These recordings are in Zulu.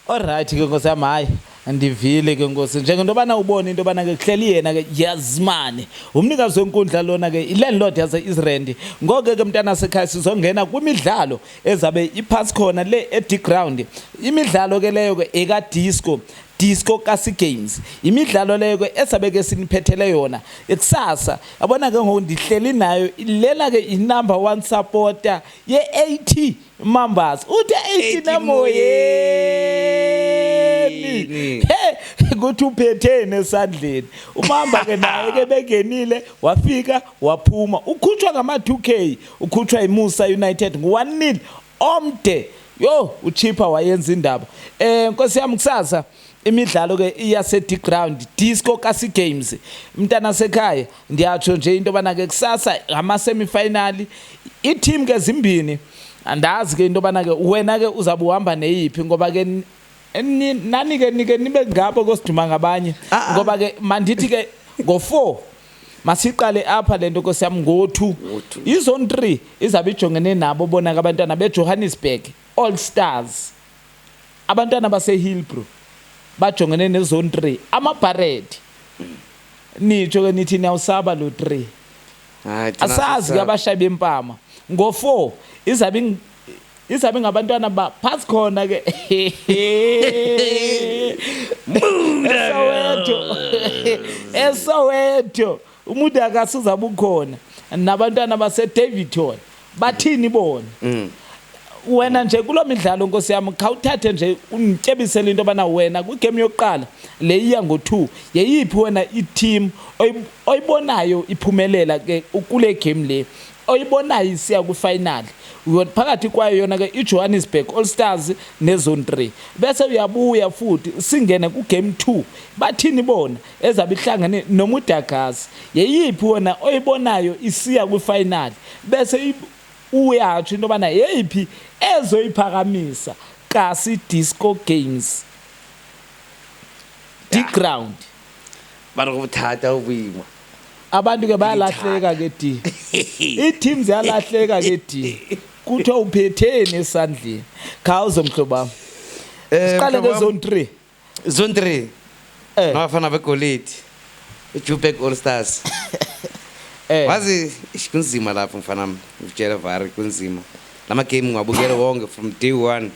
Alright ke Nkosi yami, hayi andivile ke Nkosi njengento bana ubona into bana ke kuhleli yena ke Yazimane umnikazi wenkundla lona ke ilandlord yase-Israel. Ngoko ke mntana sekhaya sizongena kwimidlalo ezabe iphasi khona le eDground. Imidlalo ke leyo ke Disco Kasi Games. Imidlalo leyo ke esabe ke siniphethele yona ekusasa. Yabona ke ngoku ndihleli nayo lela ke i-number 1 supporter ye-80 Mambas. Uthe 80 namoyeni. Kuthi uphethene esandleni. Umamba ke naye ke bengenile wafika waphuma. Ukhutshwa ngama 2K, ukhutshwa iMusa United ngo-1-0 omde. Yo uChipper wayenza indaba. Nkosi yami kusasa imidlalo ke iyaseDground Disco Kasi Games. Mntana sekhaya ndiyatsho nje into bana ke kusasa ama semifinal i-team ke zimbini. Andazi ke into bana ke wena ke uzabe uhamba neyiphi ngoba ke nani ke nibe ngapho kosiduma ngabanye ngoba ke mandithi ke ngo4 masiqale apha lento Nkosi yami ngo2 izone 3 izabe ijongene nabo bona ke abantwana beJohannesburg All Stars, abantwana base Hillbrow bajongene nezone 3 amaBarrett. Nitsho ke nithi niyawusaba lo 3 asazi ke abashayi bempama ngo4 izabe ngabantwana baphasi khona ke Soweto umuntu akasuzabe ukhona nabantwana base Davidton bathini bona. Wena nje kulo midlalo Nkosi yami khawuthathe nje unitshebisele into bana wena kwigame yokuqala le iya ngo2 yeyiphi wena i-team oyibonayo iphumelela ke kule game le oyibonayo isiya ku-final phakathi kwayo yona ke iJohannesburg All Stars nezone 3 bese uyabuya futhi singene kugame 2 bathini bona ezabe ihlangane noMudagasi yeyiphi wena oyibonayo isiya ku-final bese uyatsho into bana yeyiphi ezoyiphakamisa Kasi Disco Games Dground. Banokuthatha ubuyimo Abantu ke bayalahleka ke D. I-teams yalahleka ke D. Kuthiwa uphethene esandleni. Khawuzo mhlobo wami. Siqale ke zone 3. Zone 3 ngafana beGolide iJubeck All Stars. Wazi kunzima lapho mfana wami utshela vari kunzima lama game ngabukela wonke from day 1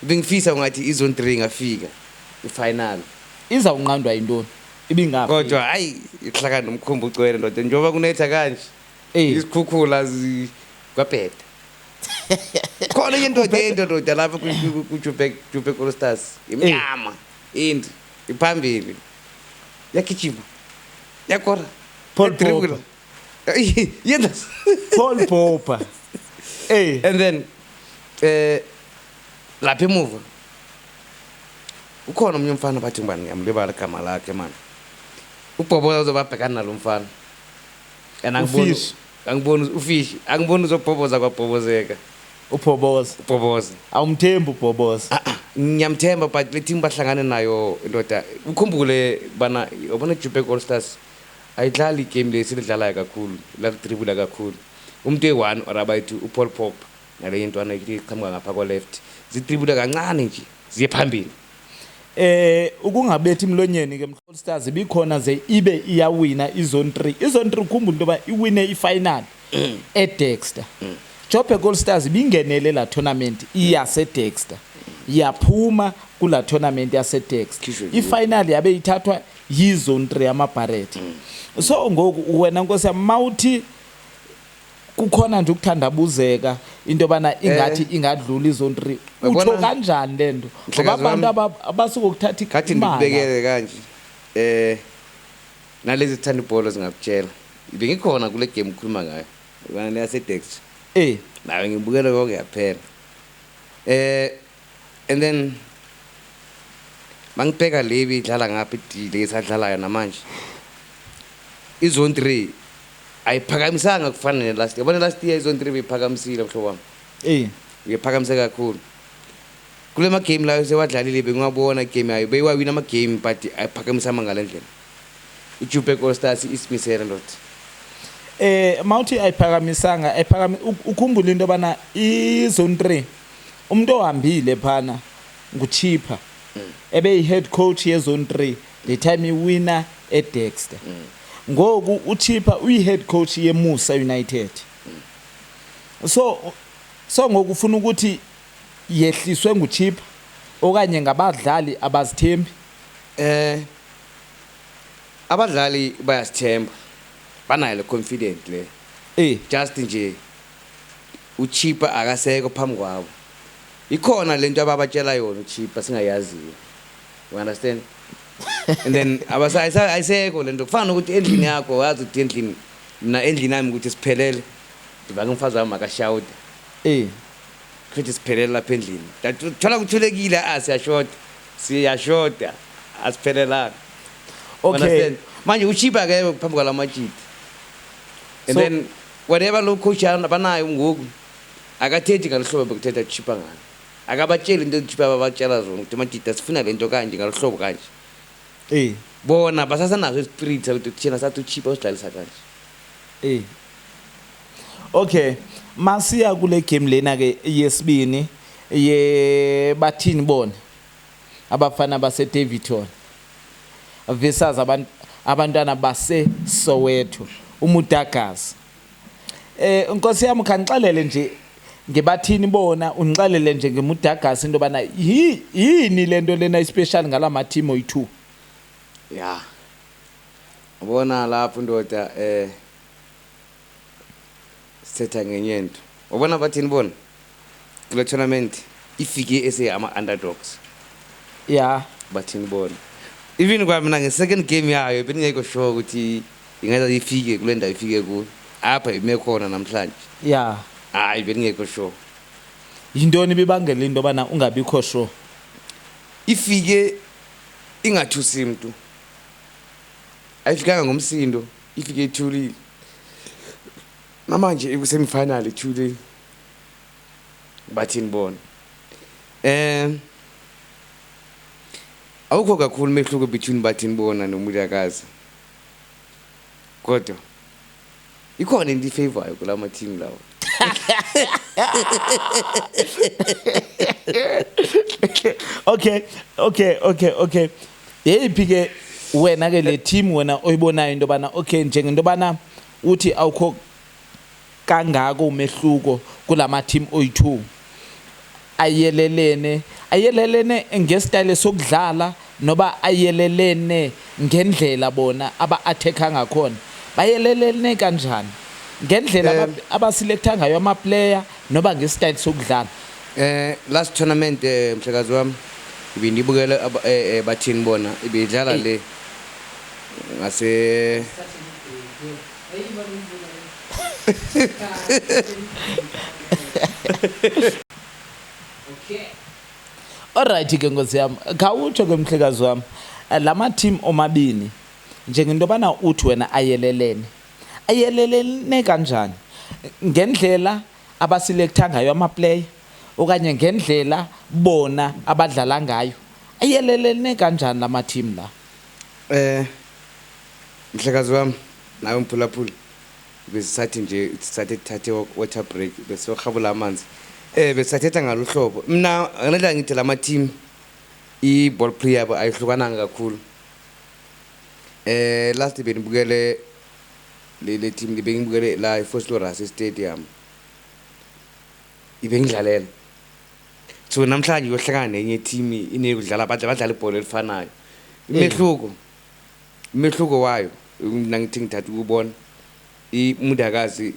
bengifisa ngathi izone 3 ngafika ifinal iza unqandwa yintoni ibingafi kodwa hayi ihlaka nomkhumbu ucwele ndoda njoba kunetha kanje isikhukhula kwabheda khona into lapha kuJubeck All Stars imnyama indi iphambili yakijima yakora Paul Popper yenda Paul Popper and then lapha emuva ukhona umunye umfana bathi ngibani ngiyamlibala igama lakhe man uBhoboza uzobabhekana nalo mfana and angiboni ufish angiboni uzobhoboza kwaBhobozeka uBhoboza awumthembi uBhoboza ngiyamthemba but le team bahlangane nayo indoda ukhumbule bana ubona iJubeck All Stars ayidlali game lesidlalayo kakhulu la dribble kakhulu umuntu e1 or abayithu uPaul Popper nale intwana iqhamuka ngapha ko left zidribble kancane nje ziye phambili ukungabethi imlonyeni ke All Stars ibikhona ze ibe iyawina izone 3 ukhumbula into ba iwine ifinal eDexter. Joburg All Stars bingenele la tournament iyaseDexter yaphuma kula tournament yaseDexter ifinal yabe ithathwa yizone 3 amaBarrett. So ngoku wena Nkosi mawuthi kukhona nje ukuthandabuzeka into bana ingathi ingadlula izone 3 utho kanjani lento ngoba abantu abasuka ukuthatha ikhathi ndibekele kanje nalezi thanda ibhola zingakutshela bengikhona kule game ukhuluma ngayo ubana yaseDexter nawe ngibukela konke yaphela and then mangibheka lebi idlala ngapha idile esadlalayo namanje izone 3 ayiphakamisanga kufanele last year. Yabona last year izone 3 beyiphakamisile mhlobo wami uyaphakamisa kakhulu kule ma game layo sewadlalile bengwabona game yayo beyiwawina ama game but ayiphakamisa amangala endlela iJubeck All Stars isimisela lot mawuthi ayiphakamisanga ukhumbula into bana izone 3 umuntu ohambile phana nguChipper ebe yi-head coach yezone 3 the time iwina eDexter ngoku uChipper uyi-head coach yeMusa United so ngokufuna ukuthi yehliswe nguChipper okanye ngabadlali abazithembi abadlali bayasithemba banayo le confident le just nje uChipper akasekho phambi kwabo ikhona lento ababatshela yona uChipper singayaziyo you understand and then ayisekho lento kufana ukuthi endlini yakho wazi ukuthi endlini nami ukuthi siphelele ndiba ngumfazi wami akashawuda kuthi siphelele lapha endlini thola kuthulekile siyashoda asiphelelanga okay manje uChipper ke phambi kwalamajidi and then whatever lo coach abanayo ngoku akathethi ngalohlobo bekuthetha uChipper ngani akabatsheli into uChipper ababatshela zona ukuthi majidi sifuna lento kanje ngalohlobo kanje bona basasanazo ispirit ukuthi thina sathi uChipper usidlalisa kanje okay masiya kule game lena ke yesibini bathini bona abafana base Davidton versus abantwana base Soweto uMudagazi inkosi yami khanixelele nje ngebathini bona unixelele nje ngeMudagazi into bana yini lento lena special ngalama team oyi2 yeah ubona lapho ndoda setha ngenyento ubona bathini bona kule tournament ifike ama underdogs yeah bathini bona even kwamina nge-second game yayo bengekho sure ukuthi ingaza ifike kule ndawo ifike kuyo apha imekhona namhlanje yeah hayi bengekho sure yintoni bibangela into bana ungabikho sure ifike ingathusi umuntu ayifikanga ngomsindo ifike ithulile namanje ikusemifinal ithulile bathini bona awukho kakhulu mehluko between bathini bona noMudagazi kodwa ikhona into ifavorayo kulama team lawo okay yeyiphi ke wena ke le team wena oyibonayo into bana okay njengento bana uthi awukho kangako umehluko kulama team oyi2 ayelelene ngestyle sokudlala noba ayelelene ngendlela bona aba-attacker ngakhona bayelelene kanjani ngendlela abaselecta ngayo ama-player noba ngestyle sokudlala last tournament mhlekazi wami ibindibukele bathini bona ibidlala le ngase alright ke ngozi yami khawutsho ke mhlekazi wami lama team omabini njengento bana uthi wena ayelelene kanjani ngendlela abaselecta ngayo ama-player okanye ngendlela bona abadlala ngayo ayelelene kanjani lama team la mhlekazi wami nawe mphulaphula besisathi nje thathe water break besohabula amanzi besathetha ngalohlobo mina ngendlela ngithi lama team i-ball player yabo ayihlukananga kakhulu last benibukele le team bengibukele la eForslorus Stadium ibengidlalela so namhlanje yohlangana nenye team inekudlala badlala ibhola elifanayo imehluko wayo mina ngithi ngithatha ukubona iMudagazi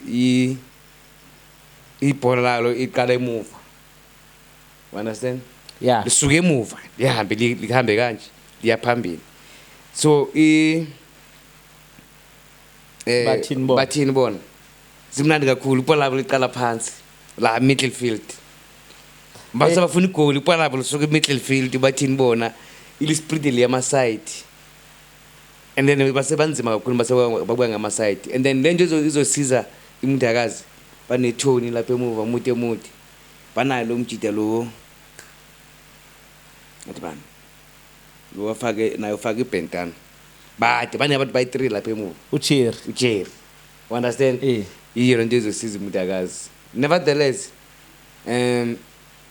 ibhola lalo iqala emuva understand yeah lisuke emuva lihambe kanje liyaphambili so bathini bona zimnandi kakhulu ibhola labo liqala phansi la middle field base bafuna igoli ibhola labo lisuke middle field bathini bona ilisplit liyama side and then basebanzima kakhulu babuya ngama side and then lento izosiza iMudagazi banethoni lapha emuva mude banayo lo mjida lo athi bani lo wafake nayo ufake ibhentana bade bane abantu bayi3 lapha emuva uCherry understand yiyo lento ezosiza umntakazi. Nevertheless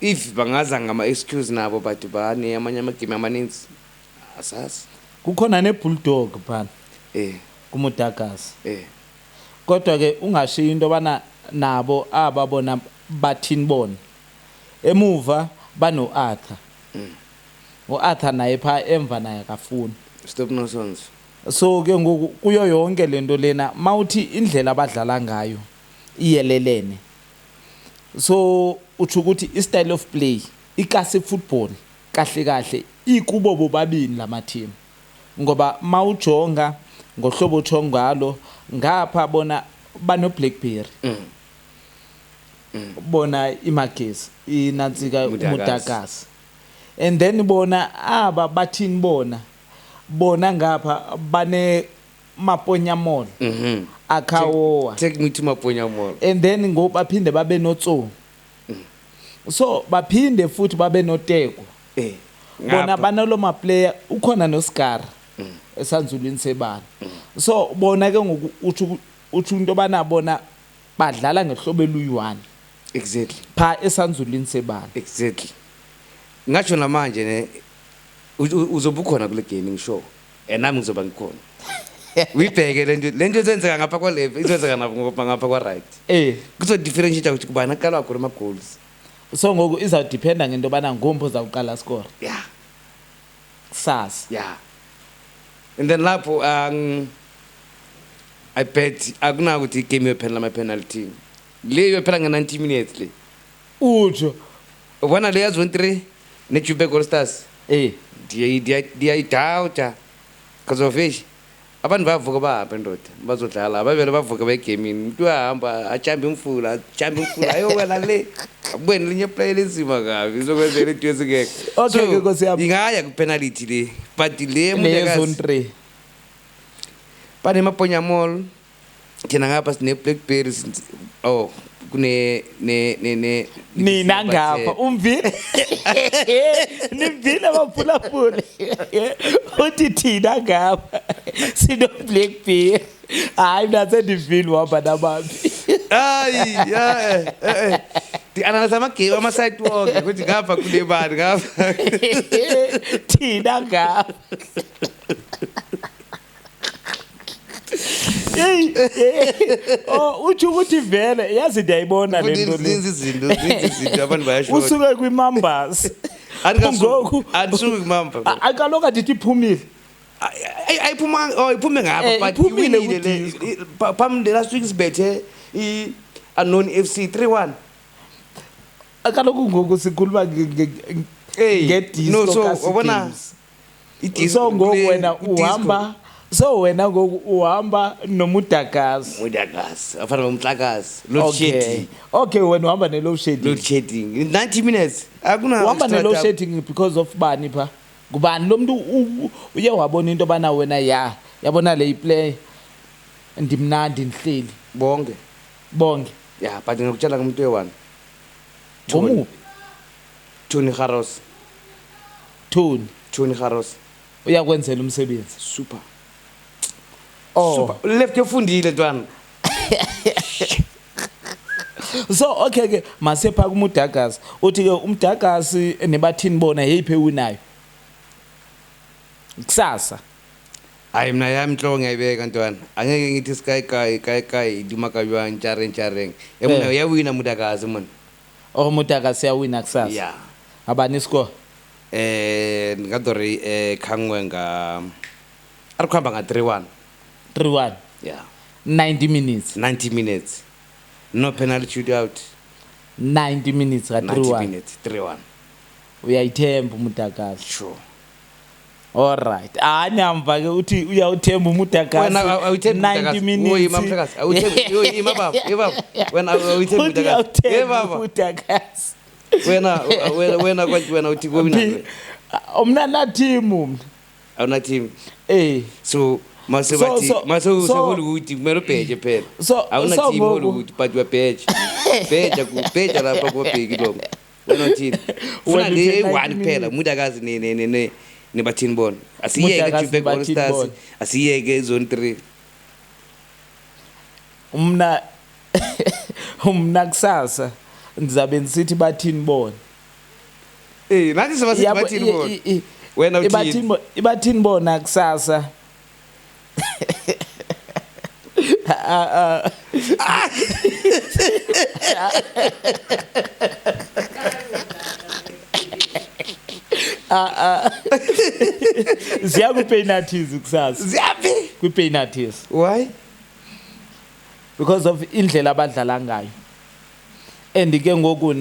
if bangaza ngama-excuse nabo but bane amanye amagame amaninzi asazi kukhona ne-bulldog phana kumudagazi kodwa-ke ungashiyi into yobana nabo ababona bathini bona emuva bano-Arthur u-Arthur naye phaa emva naye akafuni stop nonsense. So ke ngoku kuyo yonke lento lena mawuthi indlela abadlala ngayo iyelelene so uthi ukuthi i-style of play ikasi football kahle kahle ikubo bobabini lama team ngoba mawujonga ngohlobo uthongalo ngapha bona bano Blackberry bona iMagesi inansika uMudagasi and then bona aba bathini bona ngapha bane Maponya Mall Akhaowa take me to Maponya Mall and then ngo baphinde babe noTso so baphinde futhi babe noTeko bona banalo ma player ukhona noScar esanzulwini sebala so bona ke ngoku uthi into bana bona badlala ngehlobo eluyi-1 exactly pha esanzulwini sebala exactly ngatsho namanje ne uzoba ukhona kule game ngisho nami ngizoba ngikhona uyibheke lento ezenzeka ngapha kwa left izenzeka ngapha kwa right kuzo differentiate ukuthi kubani aqala wakho ama goals so ngoku iza dependa ngento bana ngompho uzawuqala score yeah sas yeah and then lapho I bet akuna ukuthi game yophela ama penalty le yophela nge 90 minutes le ujo ubona le yazo 3 ne Joburg All Stars dia doubt because of which abantu bavuka bahambe ndoda bazodlala abavele bavuka begame umuntu uhamba ajambe umfula ayo wena le abweni linye play lezima kabi izokwenzela into ezingeke okay Nkosi yami ingaya ku penalty le but le zone 3 bane Maponya Mall thina ngapha sine Blackberry kune nina ngapha umvile nimvile baphulaphula uthi thina ngapha sino Blackberry hayi nathe ndivile waba nababi hayi di analyze amagame ama-side wonke ukuthi ngapha kule bani ngapha thina ngapha uthi ukuthi vele yazi ndiyayibona le nto le izinto abantu bayasho usuke kwimambas ngoku andisuki kumamba akaloku adithi iphumile iphume ngapha but iwinile le phambi last week sibethe i-unknown FC 3-1 akaloku ngoku sikhuluma ngedisco ubona so ngoku wena uhamba so wena ngoku uhamba nomudagazi afana nomhlakazi load shedding okay wena uhamba ne load shedding 90 minutes akuna uhamba ne load shedding because of bani pha ngubani lo muntu uye wabona into bana wena yabona le play ndimnandi ndihleli bonke yeah but ngikutshela kumuntu we1 Tony Haros uyakwenzela umsebenzi super left efundile ntwana so okay ke masepha kumudagasi uthi ke umdagasi nebathini bona yiphe winayo kusasa hayi mina yami inhloko ngiyayibeka ntwana angeke ngithi sky dimakaywa ntshare emuna uyawina mudagasi man mudagasi yawina kusasa yeah abani score ngadori khangwe nga arikhamba nga 3-1 yeah 90 minutes no penalty shootout 90 minutes ga 3-1 uyayithemba umudagasi sure alright anyamva ke uthi uyawuthemba umudagasi 90 minutes oyi mamhlakazi awuthembi baba wena awuthembi umudagasi wena uthi kobina omna na team awuna team so masebathi ukuthi kumele ubheje phela awuna team ukuthi but wabheje bheja lapha kubheki lo wena uthini ufuna le 1 kuphela umudagazi nebathini bona asiyeke Joburg All Stars asiyeke zone 3 umna umna kusasa ndizabe ndisithi bathini bona nathi sebasithi bathini bona wena uthini ibathini bona kusasa ziya kwi-penalties kusasa ziyaphi kwi-penalties why because of indlela abadlala ngayo and ke ngoku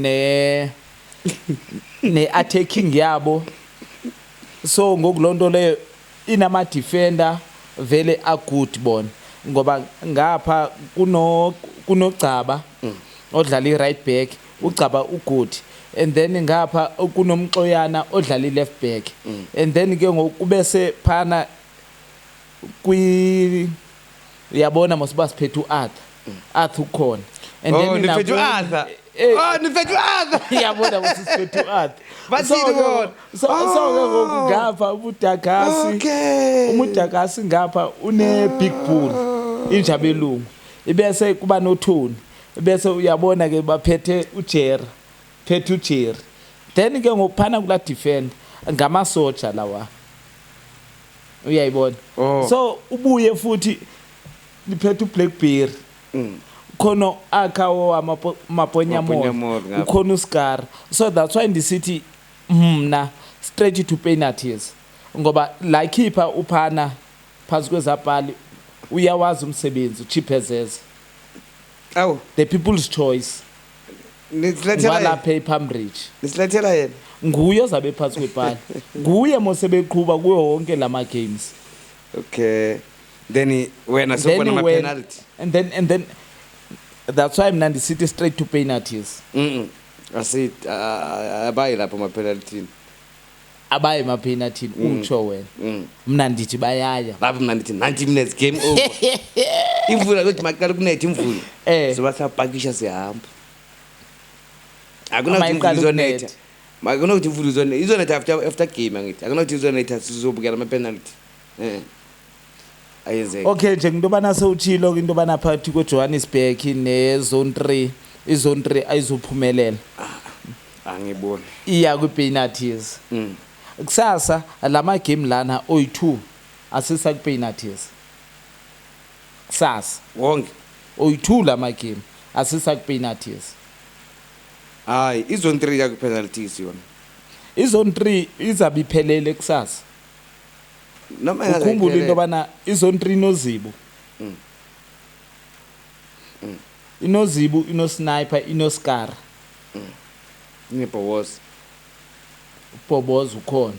ne-attacking yabo so ngoku loo nto leyo inama-defender vele agood bona ngoba ngapha kunogcaba odlala i-right back ugcaba ugood and then ngapha kunomxoyana odlala i-left back and then ke ngoku kubese phana uyabona mosiba siphethe u-Arthur ukhona and then niphethe u-Arthur niphethe u-Arthur iyabona mosisiphethe u-Arthur bathini bona so ke ngoku ngapha umudagasi ngapha une-big bull injabelungu ibese kuba nothoni bese uyabona ke baphethe uJerry then ke ngokuphana kula defend ngamasoja lawa uyayibona so ubuye futhi liphethe uBlackberry khona akhawo amaponyamoro ukhona uScar so that's why ndisithi mna straight to penalties ngoba la keeper uphana phansi kwezabhali uyawazi umsebenzi uChipezeze awu the people's choice walapha ePambridge nisilethela yena nguye ozabe phansi kwebhali nguye mosebeqhubha kuyo wonke lama games okay then wena sokubona ama penalty and then that's why mna ndisithi straight to penalties asithi abayi lapho ama penalty abaye ma penalty utsho wena mna ndithi bayaya lapho mna ndithi 90 minutes game over imvula lokuthi maqala kunethe imvula soba sapakisha sihamba akunokuthi izonetha makunokuthi imvula izonetha after game angithi akunokuthi izonetha sizobukela ama penalty ayenzeka okay nje into bana sewuchilo into bana phakathi kweJohannesburg nezone 3 izone 3 ayizophumelela angiboni iya kwi-penalties kusasa lama game lana oyi2 asisa ku-penalties kusasa wonke oyi2 lama game asisa ku-penalties hayi izone 3 ya ku-penalties yona izone 3 izabe iphelele kusasa noma ukhumbula into bana izone 3 inozibu inozibu inosniper inoscar nebhowozi ubhoboza ukhona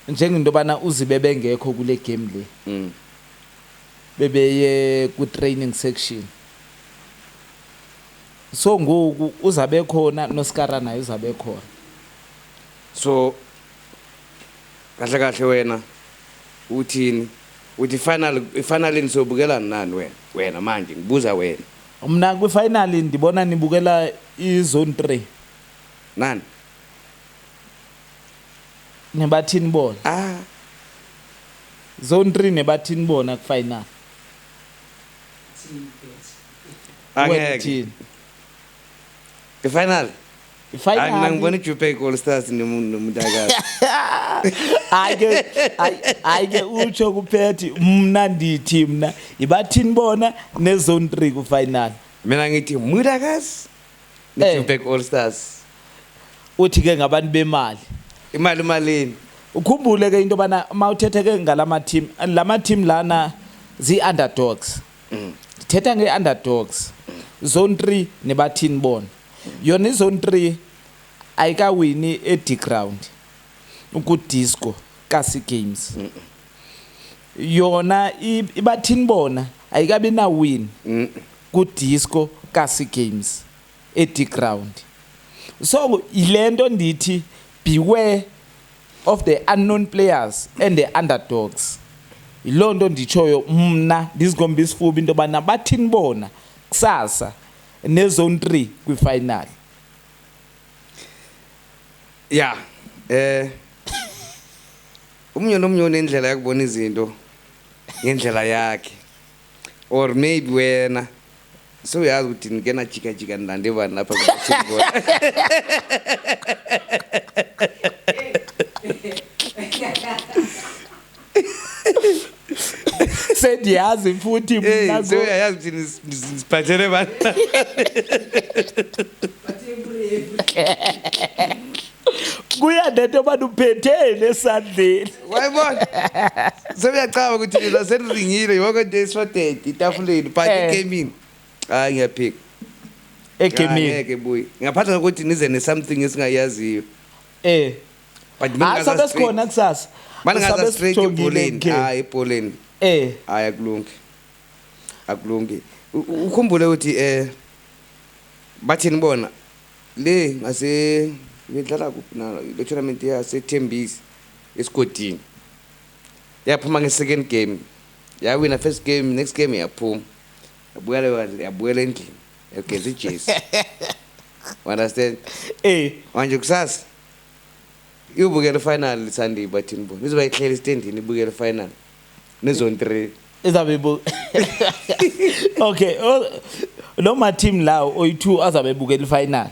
njengento bana uzibe bengekho kule game le bebeye ku training section so ngoku uzabe khona noskara naye uzabe khona so kahle wena uthini uthi finally sobukela nani wena manje ngibuza wena mina kwi final ndibona nibukela izone 3 nani nebathini bona zone 3 nebathini bona ku final angeke final ifinal mina ngibona iJupiler All Stars nomuntu akazi ayike utsho kuphethi mna ndithi mna ibathini bona nezone 3 ku final mina ngithi umuntu akazi neJupiler All Stars uthi ke ngabantu bemali imalini ukhumbule ke into bana mawuthethe ke ngalama team lana zi-underdogs thetha nge-underdogs zone 3 nebathini bona yona izone 3 ayikawini eDground ukudisco kasi games yona ibathini bona ayikabi na win kudisco kasi games eDground so ilento ndithi beware of the unknown players and the underdogs ilonto ndichoyo mna ndizigomba isifuba into bana bathini bona kusasa nezone 3 kwi-final yeah umnyo nomnyo nendlela yakubona izinto ngendlela yakhe or maybe wena so uyazi ukuthi ngena jika ndandevani lapha sendiyazi futhi mna so uyazi ukuthi nisiphathele bani kuya nento bani uphethene esandleni wayibona so uyacaba ukuthi mina seniringile yonke into eswatedi itafuleni but egaming hayi ngiyaphika egaming ngeke buyi ngaphatha ukuthi nize ne something esingayaziyo but mina sabe sikhona kusasa manje ngaza straight ebholeni hayi ebholeni hayi akulungi ukhumbule ukuthi bathi nibona le ngase ngidlala kuphi na le tournament yaseThembisi esigodini yaphuma nge-second game yawina first game next game yaphuma yabuyela endlini yageza ijezi understand manje kusasa ibukela final Sunday bathini bona nizoba ihleli istendini ibukela final nezone 3 izabe okay lo ma team lawo oyi2 azabe bukela ifinal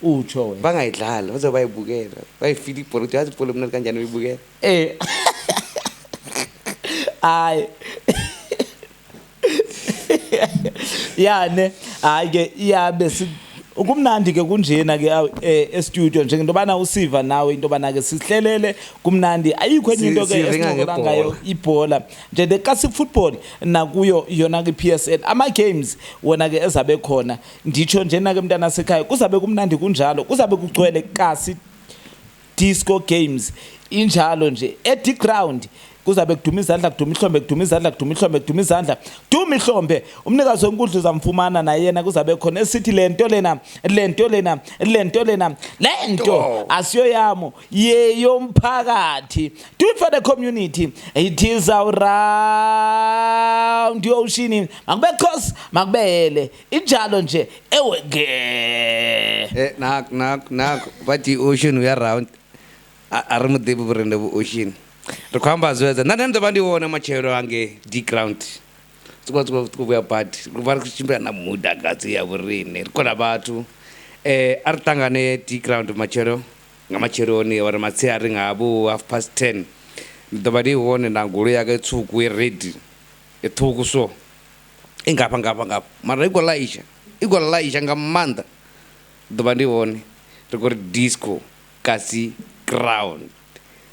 utsho wena bangayidlala bazoba bayibukela bayifila ibhola ukuthi yazi ibhola mnandi kanjani uyibukela hayi yane hayi ke iyabe ukumnandi ke kunjena ke e-studio nje into bana usiva nawe into bana ke sihlelele kumnandi ayikho enye into ke esingqola ngayo ibhola nje the classic football nakuyo yona ke PSL ama games wona ke ezabe khona nditsho njena ke mntana sekhaya kuzabe kumnandi kunjalo kuzabe kugcwele kasi disco games injalo nje at ground kuzabe kuduma izandla kuduma ihlombe kuduma izandla kuduma ihlombe kuduma izandla duma ihlombe umnikazi wenkundla uzamfumana naye yena kuzabe khona esithi lento lento asiyo yamo yeyomphakathi do it for the community it is around your ocean makube khosi makubele injalo nje eweke nak bathi ocean we around arimudebu brende ocean rikhamba zweza nanendo bandiwona machero ange D ground sikwazi kubuya but kuvari kuchimbira na muda gazi ya burine rikona bathu aritangane D ground machero ngamacheroni wari matsi ari ngabo 10:30 ndobadi wone nangulu yake tsuku ready ethuku so ingapha mara igolaisha ngamanda ndobadi wone rikori disco kasi ground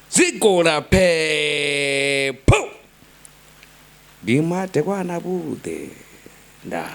Zigona pe po Bima te kwana bude nda